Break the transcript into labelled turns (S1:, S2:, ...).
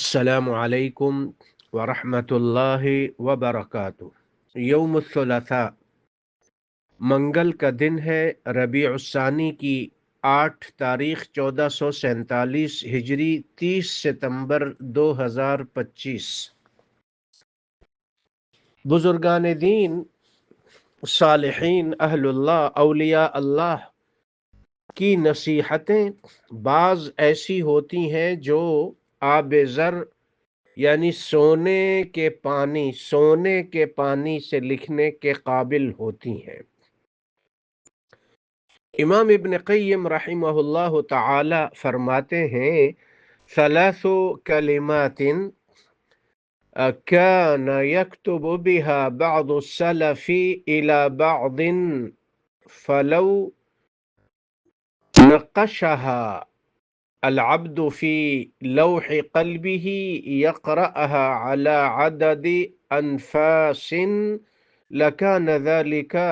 S1: السلام علیکم ورحمۃ اللہ وبرکاتہ۔ یوم الثلاثاء منگل کا دن ہے، ربیع الثانی کی 8 تاریخ 1447 ہجری 30 ستمبر 2025۔ بزرگان دین، صالحین، اہل اللہ، اولیاء اللہ کی نصیحتیں بعض ایسی ہوتی ہیں جو آب زر یعنی سونے کے پانی سے لکھنے کے قابل ہوتی ہیں۔ امام ابن قیم رحمہ اللہ تعالی فرماتے ہیں ثلاث کلمات كان يكتب بها بعض السلف إلى بعض فلو نقشها العبد في لوح قلبه يقرأها على عدد أنفاس لكان ذلك